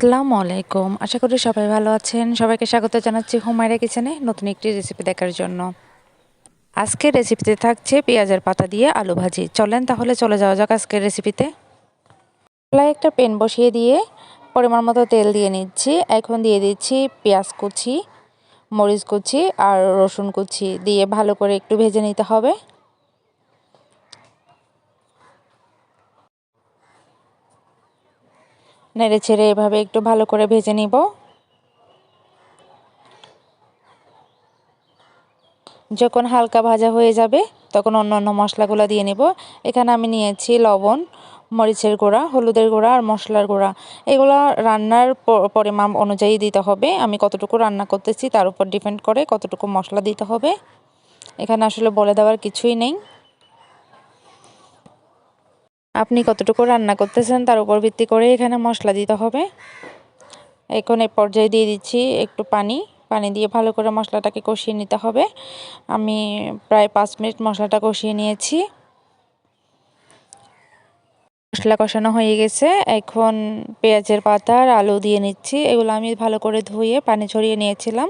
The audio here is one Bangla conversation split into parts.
আসসালামু আলাইকুম। আশা করি সবাই ভালো আছেন। সবাইকে স্বাগত জানাচ্ছি হুমায়রা কিচেনে নতুন একটি রেসিপি দেখার জন্য। আজকের রেসিপিতে থাকছে পেঁয়াজের পাতা দিয়ে আলু ভাজি। চলেন তাহলে চলে যাওয়া যাক আজকের রেসিপিতে। চুলায় একটা প্যান বসিয়ে দিয়ে পরিমাণ মতো তেল দিয়ে নিচ্ছি। এখন দিয়ে দিচ্ছি পেঁয়াজ কুচি, মরিচ কুচি আর রসুন কুচি দিয়ে ভালো করে একটু ভেজে নিতে হবে। নেড়ে ছেড়ে এভাবে একটু ভালো করে ভেজে নিব। যখন হালকা ভাজা হয়ে যাবে তখন অন্যান্য মশলাগুলো দিয়ে নেব। এখানে আমি নিয়েছি লবণ, মরিচের গুঁড়া, হলুদের গুঁড়া আর মশলার গুঁড়া। এগুলো রান্নার পরিমাণ অনুযায়ী দিতে হবে। আমি কতটুকু রান্না করতেছি তার উপর ডিপেন্ড করে কতটুকু মশলা দিতে হবে। এখানে আসলে বলে দেওয়ার কিছুই নেই। আপনি কতটুকু রান্না করতেছেন তার উপর ভিত্তি করে এখানে মশলা দিতে হবে। এখন এই পর্যায়ে দিয়ে দিচ্ছি একটু পানি দিয়ে ভালো করে মশলাটাকে কষিয়ে নিতে হবে। আমি প্রায় 5 মিনিট মশলাটা কষিয়ে নিয়েছি। মশলা কষানো হয়ে গেছে। এখন পেঁয়াজের পাতা আর আলু দিয়ে নিচ্ছি। এগুলো আমি ভালো করে ধুয়ে পানি ঝরিয়ে নিয়েছিলাম।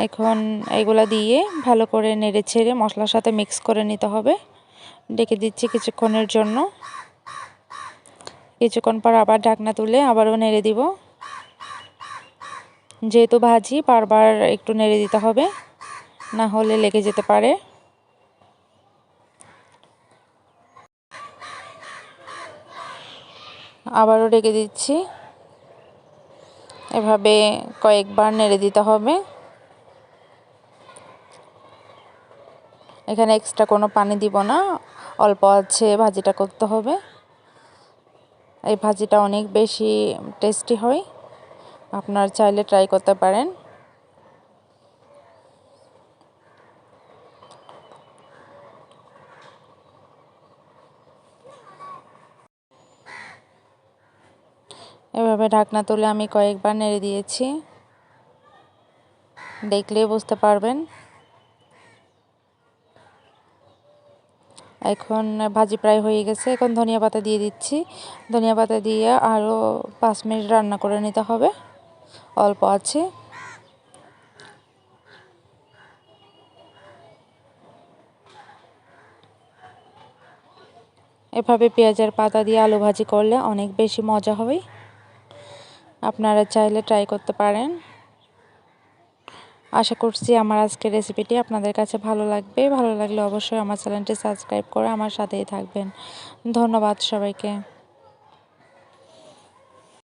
এখন এগুলা দিয়ে ভালো করে নেড়ে ছেড়ে মশলার সাথে মিক্স করে নিতে হবে। ডেকে দিচ্ছি কিছুক্ষণের জন্য। কিছুক্ষণ পর আবার ঢাকনা তুলে আবারও নেড়ে দিব। যেহেতু ভাজি বারবার একটু নেড়ে দিতে হবে, না হলে লেগে যেতে পারে। আবারও ঢেকে দিচ্ছি। এভাবে কয়েকবার নেড়ে দিতে হবে। এখানে এক্সট্রা কোনো পানি দিব না, অল্প আছে ভাজিটা করতে হবে। এই ভাজিটা অনেক বেশি টেস্টি হয়, আপনারা চাইলে ট্রাই করতে পারেন। এভাবে ঢাকনা তুলে আমি কয়েকবার নেড়ে দিয়েছি, দেখলেই বুঝতে পারবেন। এখন ভাজি প্রায় হয়ে গেছে। এখন ধনিয়া পাতা দিয়ে দিচ্ছি। ধনিয়া পাতা দিয়ে আরও 5 মিনিট রান্না করে নিতে হবে, অল্প আছে। এভাবে পেঁয়াজের পাতা দিয়ে আলু ভাজি করলে অনেক বেশি মজা হয়। আপনারা চাইলে ট্রাই করতে পারেন। আশা করছি আমার আজকের রেসিপিটি আপনাদের কাছে ভালো লাগবে। ভালো লাগলে অবশ্যই আমার চ্যানেলটি সাবস্ক্রাইব করে আমার সাথেই থাকবেন। ধন্যবাদ সবাইকে।